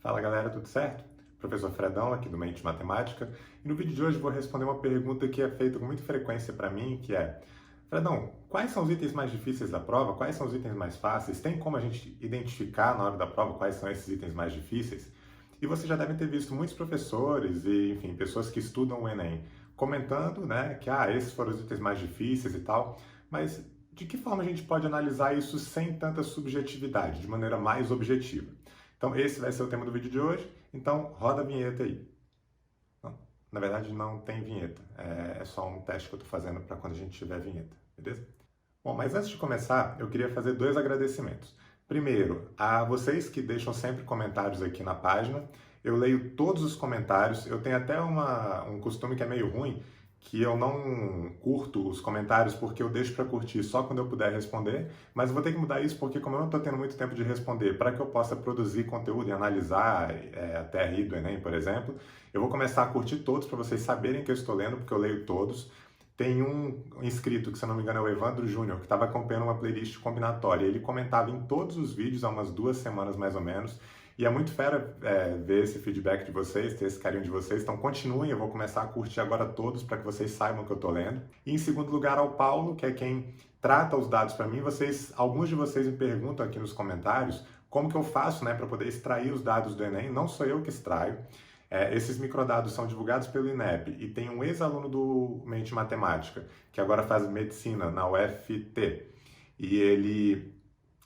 Fala galera, tudo certo? Professor Fredão aqui do Mente Matemática, e no vídeo de hoje vou responder uma pergunta que é feita com muita frequência para mim, que é: Fredão, quais são os itens mais difíceis da prova? Quais são os itens mais fáceis? Tem como a gente identificar na hora da prova quais são esses itens mais difíceis? E você já deve ter visto muitos professores e, enfim, pessoas que estudam o Enem comentando, né, que esses foram os itens mais difíceis e tal, mas de que forma a gente pode analisar isso sem tanta subjetividade, de maneira mais objetiva? Então, esse vai ser o tema do vídeo de hoje. Então, roda a vinheta aí. Não, na verdade, não tem vinheta. É só um teste que eu estou fazendo para quando a gente tiver vinheta, beleza? Bom, mas antes de começar, eu queria fazer dois agradecimentos. Primeiro, a vocês que deixam sempre comentários aqui na página. Eu leio todos os comentários. Eu tenho até um costume que é meio ruim, que eu não curto os comentários porque eu deixo para curtir só quando eu puder responder, mas eu vou ter que mudar isso porque como eu não estou tendo muito tempo de responder, para que eu possa produzir conteúdo e analisar a TRI do Enem, por exemplo, eu vou começar a curtir todos para vocês saberem que eu estou lendo, porque eu leio todos. Tem um inscrito, que se eu não me engano é o Evandro Júnior, que estava acompanhando uma playlist combinatória. Ele comentava em todos os vídeos há umas 2 semanas mais ou menos. E é muito fera ver esse feedback de vocês, ter esse carinho de vocês. Então continuem, eu vou começar a curtir agora todos para que vocês saibam que eu estou lendo. E em segundo lugar ao Paulo, que é quem trata os dados para mim. Alguns de vocês me perguntam aqui nos comentários como que eu faço, para poder extrair os dados do Enem. Não sou eu que extraio. Esses microdados são divulgados pelo INEP e tem um ex-aluno do Mente Matemática, que agora faz medicina na UFT. E ele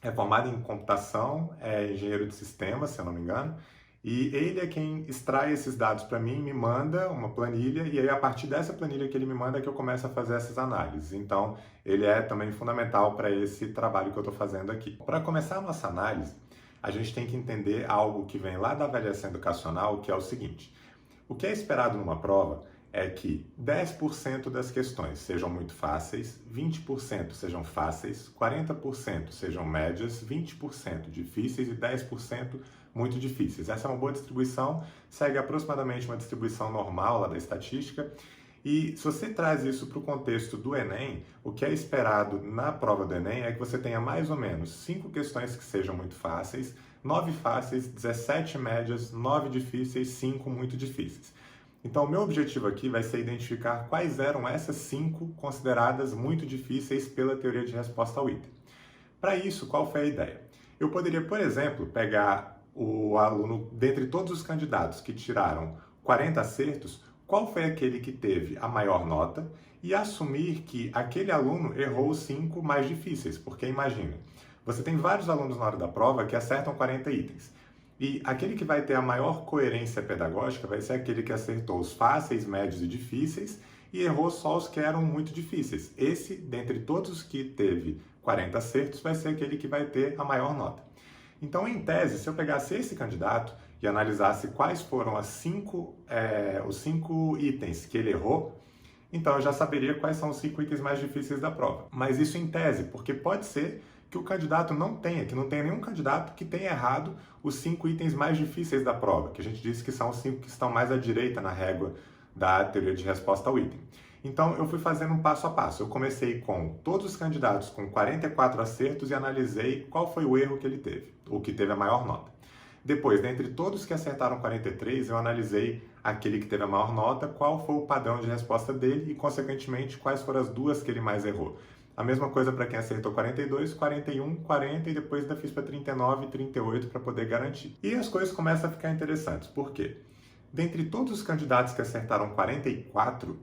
é formado em computação, é engenheiro de sistemas, se eu não me engano, e ele é quem extrai esses dados para mim, me manda uma planilha, e aí a partir dessa planilha que ele me manda é que eu começo a fazer essas análises. Então, ele é também fundamental para esse trabalho que eu estou fazendo aqui. Para começar a nossa análise, a gente tem que entender algo que vem lá da avaliação educacional, que é o seguinte: o que é esperado numa prova é que 10% das questões sejam muito fáceis, 20% sejam fáceis, 40% sejam médias, 20% difíceis e 10% muito difíceis. Essa é uma boa distribuição, segue aproximadamente uma distribuição normal lá da estatística. E se você traz isso para o contexto do Enem, o que é esperado na prova do Enem é que você tenha mais ou menos 5 questões que sejam muito fáceis, 9 fáceis, 17 médias, 9 difíceis, 5 muito difíceis. Então, o meu objetivo aqui vai ser identificar quais eram essas 5 consideradas muito difíceis pela teoria de resposta ao item. Para isso, qual foi a ideia? Eu poderia, por exemplo, pegar o aluno, dentre todos os candidatos que tiraram 40 acertos, qual foi aquele que teve a maior nota e assumir que aquele aluno errou os 5 mais difíceis, porque imagine, você tem vários alunos na hora da prova que acertam 40 itens. E aquele que vai ter a maior coerência pedagógica vai ser aquele que acertou os fáceis, médios e difíceis e errou só os que eram muito difíceis. Esse, dentre todos os que teve 40 acertos, vai ser aquele que vai ter a maior nota. Então, em tese, se eu pegasse esse candidato e analisasse quais foram os 5 itens que ele errou, então eu já saberia quais são os 5 itens mais difíceis da prova. Mas isso em tese, porque pode ser que o candidato não tenha nenhum candidato que tenha errado os 5 itens mais difíceis da prova, que a gente disse que são os 5 que estão mais à direita na régua da teoria de resposta ao item. Então, eu fui fazendo um passo a passo. Eu comecei com todos os candidatos com 44 acertos e analisei qual foi o erro que ele teve, o que teve a maior nota. Depois, dentre todos que acertaram 43, eu analisei aquele que teve a maior nota, qual foi o padrão de resposta dele e, consequentemente, quais foram as 2 que ele mais errou. A mesma coisa para quem acertou 42, 41, 40 e depois ainda fiz para 39 e 38 para poder garantir. E as coisas começam a ficar interessantes. Por quê? Dentre todos os candidatos que acertaram 44,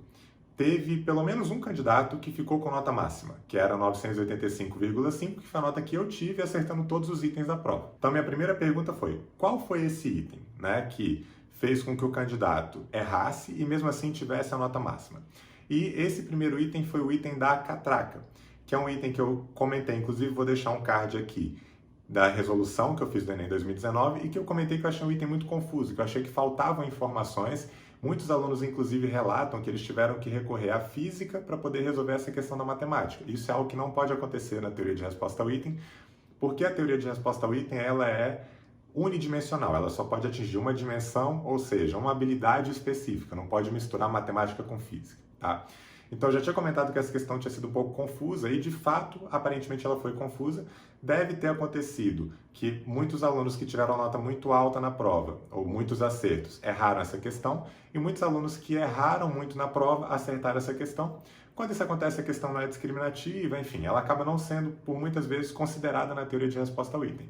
teve pelo menos um candidato que ficou com nota máxima, que era 985,5, que foi a nota que eu tive acertando todos os itens da prova. Então, minha primeira pergunta foi: qual foi esse item, que fez com que o candidato errasse e mesmo assim tivesse a nota máxima? E esse primeiro item foi o item da catraca, que é um item que eu comentei, inclusive vou deixar um card aqui da resolução que eu fiz do Enem 2019 e que eu comentei que eu achei um item muito confuso, que eu achei que faltavam informações. Muitos alunos, inclusive, relatam que eles tiveram que recorrer à física para poder resolver essa questão da matemática. Isso é algo que não pode acontecer na teoria de resposta ao item, porque a teoria de resposta ao item ela é unidimensional, ela só pode atingir uma dimensão, ou seja, uma habilidade específica, não pode misturar matemática com física, tá? Então, eu já tinha comentado que essa questão tinha sido um pouco confusa e, de fato, aparentemente ela foi confusa. Deve ter acontecido que muitos alunos que tiveram nota muito alta na prova, ou muitos acertos, erraram essa questão, e muitos alunos que erraram muito na prova acertaram essa questão. Quando isso acontece, a questão não é discriminativa, enfim, ela acaba não sendo, por muitas vezes, considerada na teoria de resposta ao item.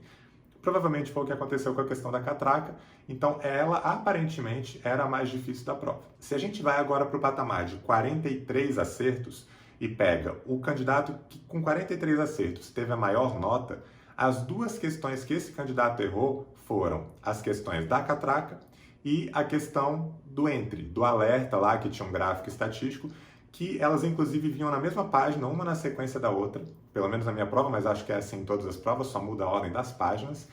Provavelmente foi o que aconteceu com a questão da catraca, então ela aparentemente era a mais difícil da prova. Se a gente vai agora para o patamar de 43 acertos e pega o candidato que com 43 acertos teve a maior nota, as duas questões que esse candidato errou foram as questões da catraca e a questão do entre, do alerta lá, que tinha um gráfico estatístico, que elas inclusive vinham na mesma página, uma na sequência da outra, pelo menos na minha prova, mas acho que é assim em todas as provas, só muda a ordem das páginas.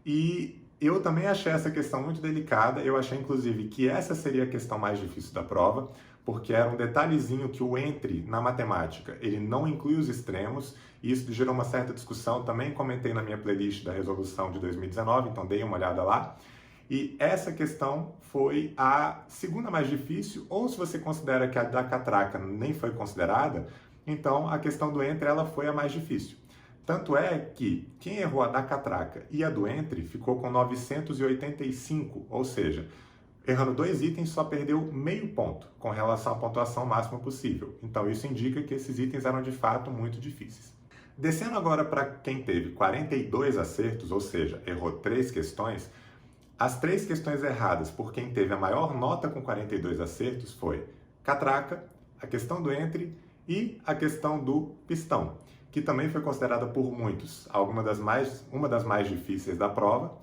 E eu também achei essa questão muito delicada, eu achei inclusive que essa seria a questão mais difícil da prova, porque era um detalhezinho que o entre na matemática, ele não inclui os extremos, e isso gerou uma certa discussão, também comentei na minha playlist da resolução de 2019, então dei uma olhada lá. E essa questão foi a segunda mais difícil, ou se você considera que a da catraca nem foi considerada, então a questão do entre ela foi a mais difícil. Tanto é que quem errou a da catraca e a do entre ficou com 985, ou seja, errando 2 itens só perdeu meio ponto com relação à pontuação máxima possível. Então isso indica que esses itens eram de fato muito difíceis. Descendo agora para quem teve 42 acertos, ou seja, errou 3 questões, as 3 questões erradas por quem teve a maior nota com 42 acertos foi catraca, a questão do entre e a questão do pistão, que também foi considerada por muitos uma das mais difíceis da prova,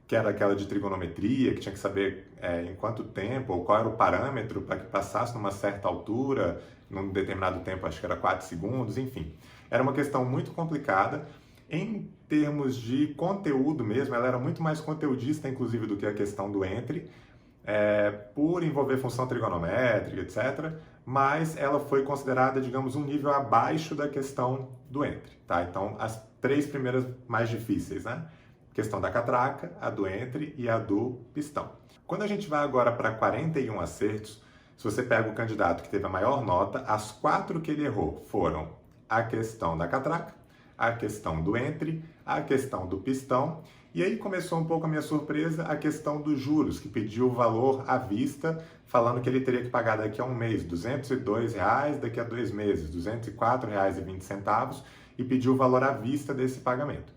que era aquela de trigonometria, que tinha que saber em quanto tempo, ou qual era o parâmetro para que passasse numa certa altura, num determinado tempo, acho que era 4 segundos, enfim. Era uma questão muito complicada. Em termos de conteúdo mesmo, ela era muito mais conteudista, inclusive, do que a questão do entre, por envolver função trigonométrica, etc., mas ela foi considerada, digamos, um nível abaixo da questão do entre, tá? Então, as 3 primeiras mais difíceis, né? A questão da catraca, a do entre e a do pistão. Quando a gente vai agora para 41 acertos, se você pega o candidato que teve a maior nota, as 4 que ele errou foram a questão da catraca, a questão do entre, a questão do pistão, e aí começou um pouco a minha surpresa, a questão dos juros, que pediu o valor à vista, falando que ele teria que pagar daqui a um mês R$ 202, daqui a 2 meses R$ 204,20, e pediu o valor à vista desse pagamento.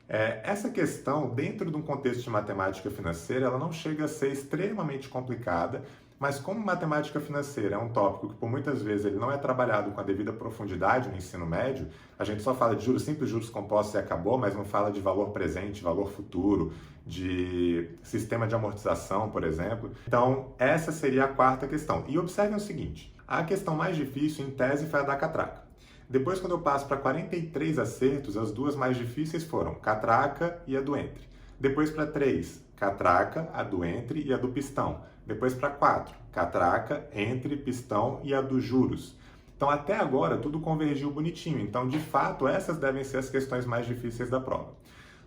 Essa questão, dentro de um contexto de matemática financeira, ela não chega a ser extremamente complicada, mas como matemática financeira é um tópico que por muitas vezes ele não é trabalhado com a devida profundidade no ensino médio, a gente só fala de juros simples, juros compostos e acabou, mas não fala de valor presente, valor futuro, de sistema de amortização, por exemplo. Então, essa seria a 4ª questão. E observem o seguinte, a questão mais difícil, em tese, foi a da catraca. Depois, quando eu passo para 43 acertos, as 2 mais difíceis foram catraca e a do entre. Depois para 3, catraca, a do entre e a do pistão. Depois para 4, catraca, entre, pistão e a dos juros. Então, até agora, tudo convergiu bonitinho. Então, de fato, essas devem ser as questões mais difíceis da prova.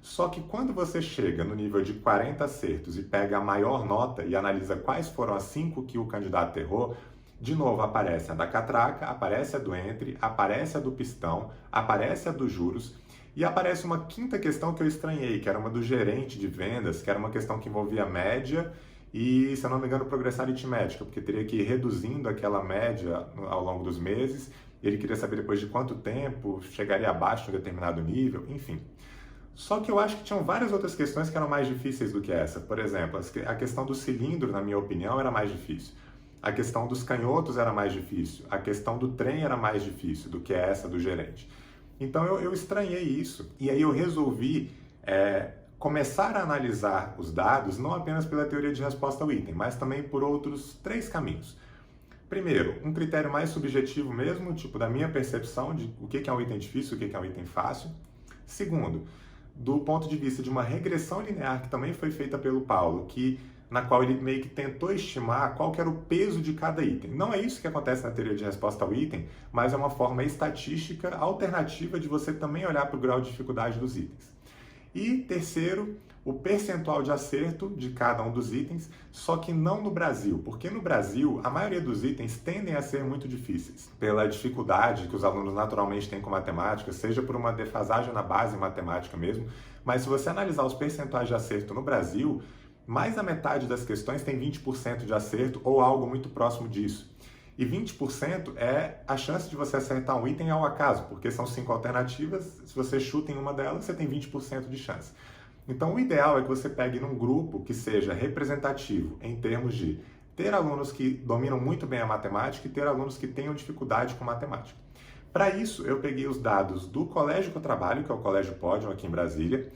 Só que quando você chega no nível de 40 acertos e pega a maior nota e analisa quais foram as 5 que o candidato errou, de novo aparece a da catraca, aparece a do entre, aparece a do pistão, aparece a dos juros e aparece uma 5ª questão que eu estranhei, que era uma do gerente de vendas, que era uma questão que envolvia média e, se eu não me engano, progressão aritmética, porque teria que ir reduzindo aquela média ao longo dos meses, e ele queria saber depois de quanto tempo chegaria abaixo de um determinado nível, enfim. Só que eu acho que tinham várias outras questões que eram mais difíceis do que essa. Por exemplo, a questão do cilindro, na minha opinião, era mais difícil. A questão dos canhotos era mais difícil. A questão do trem era mais difícil do que essa do gerente. Então eu estranhei isso. E aí eu resolvi começar a analisar os dados não apenas pela teoria de resposta ao item, mas também por outros 3 caminhos. Primeiro, um critério mais subjetivo mesmo, tipo da minha percepção de o que é um item difícil, o que é um item fácil. Segundo, do ponto de vista de uma regressão linear que também foi feita pelo Paulo, na qual ele meio que tentou estimar qual que era o peso de cada item. Não é isso que acontece na teoria de resposta ao item, mas é uma forma estatística alternativa de você também olhar para o grau de dificuldade dos itens. E terceiro, o percentual de acerto de cada um dos itens, só que não no Brasil, porque no Brasil a maioria dos itens tendem a ser muito difíceis, pela dificuldade que os alunos naturalmente têm com matemática, seja por uma defasagem na base em matemática mesmo, mas se você analisar os percentuais de acerto no Brasil, mais da metade das questões tem 20% de acerto ou algo muito próximo disso. E 20% é a chance de você acertar um item ao acaso, porque são 5 alternativas, se você chuta em uma delas, você tem 20% de chance. Então, o ideal é que você pegue num grupo que seja representativo em termos de ter alunos que dominam muito bem a matemática e ter alunos que tenham dificuldade com matemática. Para isso, eu peguei os dados do colégio que eu trabalho, que é o Colégio Pódium, aqui em Brasília,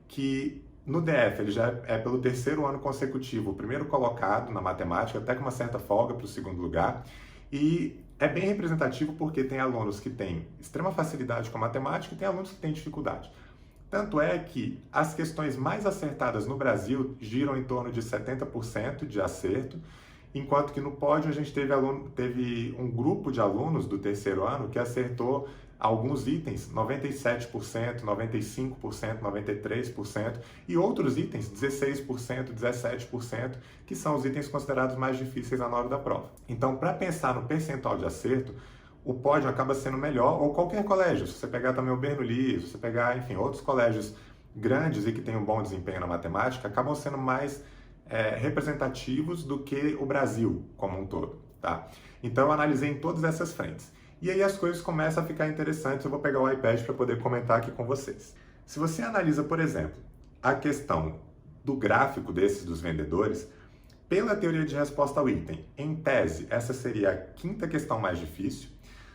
que no DF ele já é pelo 3º ano consecutivo o primeiro colocado na matemática, até com uma certa folga para o 2º lugar. E é bem representativo porque tem alunos que têm extrema facilidade com matemática e tem alunos que têm dificuldade. Tanto é que as questões mais acertadas no Brasil giram em torno de 70% de acerto, enquanto que no pódio a gente teve um grupo de alunos do 3º ano que acertou alguns itens, 97%, 95%, 93%, e outros itens, 16%, 17%, que são os itens considerados mais difíceis na hora da prova. Então, para pensar no percentual de acerto, o pódio acaba sendo melhor, ou qualquer colégio, se você pegar também o Bernoulli, se você pegar, enfim, outros colégios grandes e que têm um bom desempenho na matemática, acabam sendo mais representativos do que o Brasil como um todo, tá? Então, eu analisei em todas essas frentes. E aí as coisas começam a ficar interessantes, eu vou pegar o iPad para poder comentar aqui com vocês. Se você analisa, por exemplo, a questão do gráfico dos vendedores, pela teoria de resposta ao item, em tese, essa seria a 5ª questão mais difícil.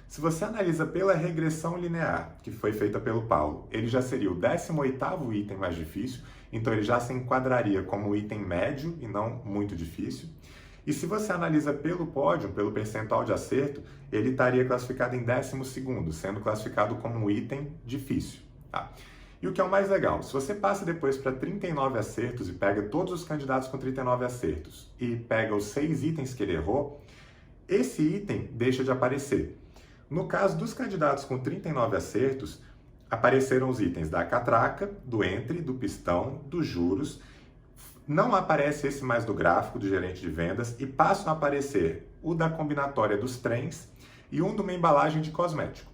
Se você analisa pela regressão linear, que foi feita pelo Paulo, ele já seria o 18º item mais difícil, então ele já se enquadraria como item médio e não muito difícil. E se você analisa pelo pódio, pelo percentual de acerto, ele estaria classificado em 12º, sendo classificado como um item difícil. Tá? E o que é o mais legal, se você passa depois para 39 acertos e pega todos os candidatos com 39 acertos e pega os 6 itens que ele errou, esse item deixa de aparecer. No caso dos candidatos com 39 acertos, apareceram os itens da catraca, do entre, do pistão, dos juros. Não aparece esse mais do gráfico do gerente de vendas e passam a aparecer o da combinatória dos trens e um de uma embalagem de cosmético.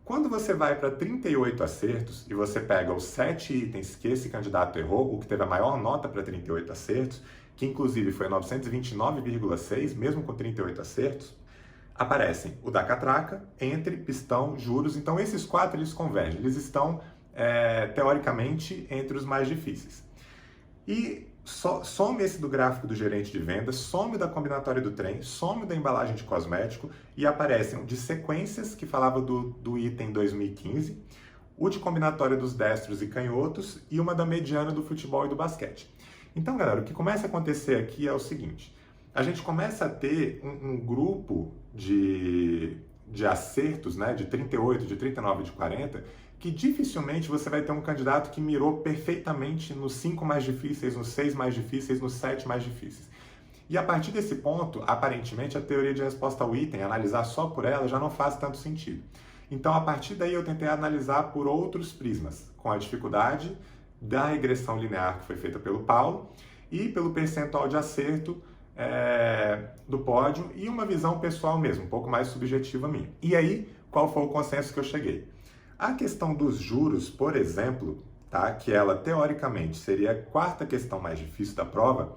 Quando você vai para 38 acertos e você pega os 7 itens que esse candidato errou, o que teve a maior nota para 38 acertos, que inclusive foi 929,6, mesmo com 38 acertos, aparecem o da catraca, entre, pistão, juros. Então esses 4 eles convergem, eles estão teoricamente entre os mais difíceis. E some esse do gráfico do gerente de vendas, some da combinatória do trem, some da embalagem de cosmético e aparecem de sequências, que falava do item 2015, o de combinatória dos destros e canhotos e uma da mediana do futebol e do basquete. Então, galera, o que começa a acontecer aqui é o seguinte, a gente começa a ter um grupo de acertos, né, de 38, de 39, de 40, que dificilmente você vai ter um candidato que mirou perfeitamente nos 5 mais difíceis, nos 6 mais difíceis, nos 7 mais difíceis. E a partir desse ponto, aparentemente, a teoria de resposta ao item, analisar só por ela, já não faz tanto sentido. Então, a partir daí, eu tentei analisar por outros prismas, com a dificuldade da regressão linear que foi feita pelo Paulo e pelo percentual de acerto do pódio e uma visão pessoal mesmo, um pouco mais subjetiva minha. E aí, qual foi o consenso que eu cheguei? A questão dos juros, por exemplo, tá, que ela teoricamente seria a 4ª questão mais difícil da prova,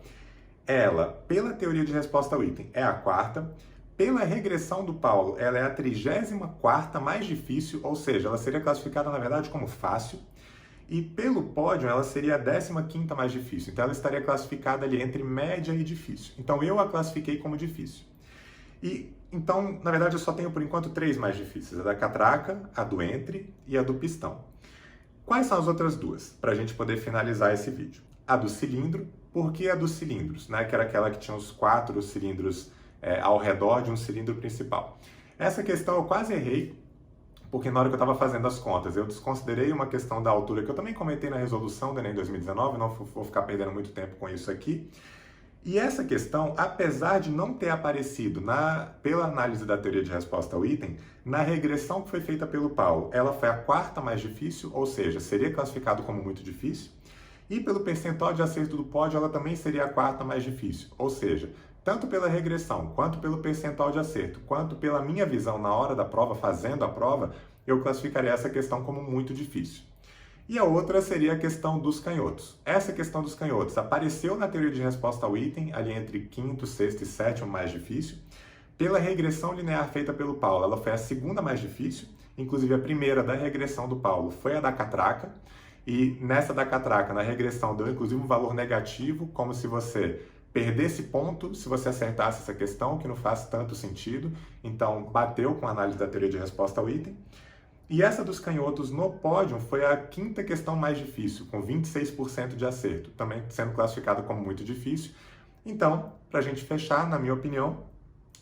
ela, pela teoria de resposta ao item, é a 4ª, pela regressão do Paulo, ela é a 34ª mais difícil, ou seja, ela seria classificada, na verdade, como fácil, e pelo pódio, ela seria a 15ª mais difícil, então ela estaria classificada ali entre média e difícil. Então eu a classifiquei como difícil. Então, na verdade, eu só tenho, por enquanto, 3 mais difíceis. A da catraca, a do entre e a do pistão. Quais são as outras 2? Para a gente poder finalizar esse vídeo. A do cilindro. Por que a dos cilindros? Né? Que era aquela que tinha os 4 cilindros ao redor de um cilindro principal. Essa questão eu quase errei, porque na hora que eu estava fazendo as contas, eu desconsiderei uma questão da altura, que eu também comentei na resolução do Enem 2019, não vou ficar perdendo muito tempo com isso aqui. E essa questão, apesar de não ter aparecido pela análise da teoria de resposta ao item, na regressão que foi feita pelo Paulo, ela foi a 4ª mais difícil, ou seja, seria classificado como muito difícil. E pelo percentual de acerto do pódio, ela também seria a quarta mais difícil. Ou seja, tanto pela regressão, quanto pelo percentual de acerto, quanto pela minha visão na hora da prova, fazendo a prova, eu classificaria essa questão como muito difícil. E a outra seria a questão dos canhotos. Essa questão dos canhotos apareceu na teoria de resposta ao item, ali entre quinto, sexto e sétimo mais difícil. Pela regressão linear feita pelo Paulo, ela foi a segunda mais difícil, inclusive a primeira da regressão do Paulo foi a da catraca, e nessa da catraca, na regressão, deu inclusive um valor negativo, como se você perdesse ponto se você acertasse essa questão, que não faz tanto sentido, então bateu com a análise da teoria de resposta ao item. E essa dos canhotos no pódio foi a quinta questão mais difícil, com 26% de acerto, também sendo classificada como muito difícil. Então, para a gente fechar, na minha opinião,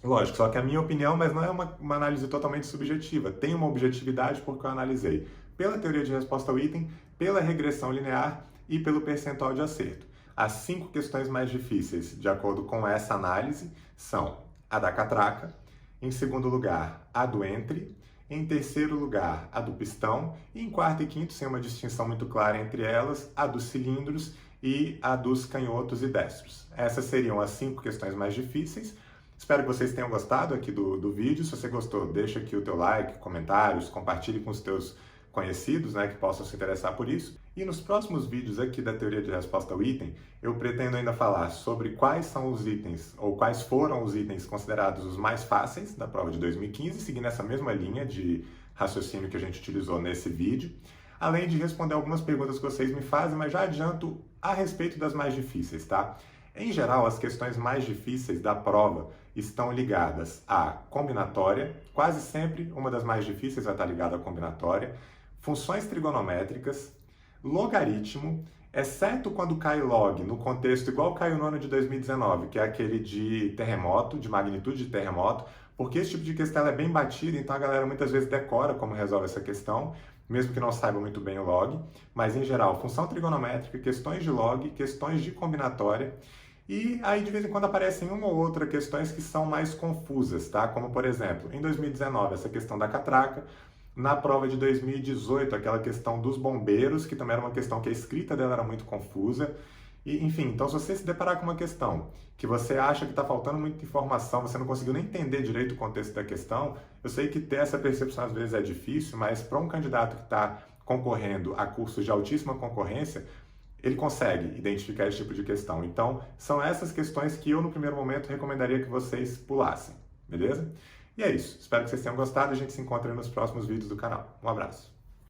lógico, só que a minha opinião, mas não é uma análise totalmente subjetiva, tem uma objetividade porque eu analisei pela teoria de resposta ao item, pela regressão linear e pelo percentual de acerto. As 5 questões mais difíceis, de acordo com essa análise, são a da catraca, em segundo lugar, a do entre, em terceiro lugar, a do pistão, e em quarto e quinto, sem uma distinção muito clara entre elas, a dos cilindros e a dos canhotos e destros. Essas seriam as 5 questões mais difíceis. Espero que vocês tenham gostado aqui do vídeo. Se você gostou, deixa aqui o teu like, comentários, compartilhe com os teus conhecidos, que possam se interessar por isso. E nos próximos vídeos aqui da teoria de resposta ao item, eu pretendo ainda falar sobre quais são os itens, ou quais foram os itens considerados os mais fáceis da prova de 2015, seguindo essa mesma linha de raciocínio que a gente utilizou nesse vídeo, além de responder algumas perguntas que vocês me fazem, mas já adianto a respeito das mais difíceis, tá? Em geral, as questões mais difíceis da prova estão ligadas à combinatória, quase sempre uma das mais difíceis vai estar ligada à combinatória, funções trigonométricas, logaritmo, exceto quando cai log no contexto igual caiu no ano de 2019, que é aquele de terremoto, de magnitude de terremoto, porque esse tipo de questão é bem batida, então a galera muitas vezes decora como resolve essa questão, mesmo que não saiba muito bem o log, mas em geral, função trigonométrica, questões de log, questões de combinatória, e aí de vez em quando aparecem uma ou outra questões que são mais confusas, tá? Como por exemplo, em 2019, essa questão da catraca, na prova de 2018, aquela questão dos bombeiros, que também era uma questão que a escrita dela era muito confusa. E, enfim, então se você se deparar com uma questão que você acha que está faltando muita informação, você não conseguiu nem entender direito o contexto da questão, eu sei que ter essa percepção às vezes é difícil, mas para um candidato que está concorrendo a cursos de altíssima concorrência, ele consegue identificar esse tipo de questão. Então, são essas questões que eu, no primeiro momento, recomendaria que vocês pulassem, beleza? E é isso. Espero que vocês tenham gostado e a gente se encontra nos próximos vídeos do canal. Um abraço.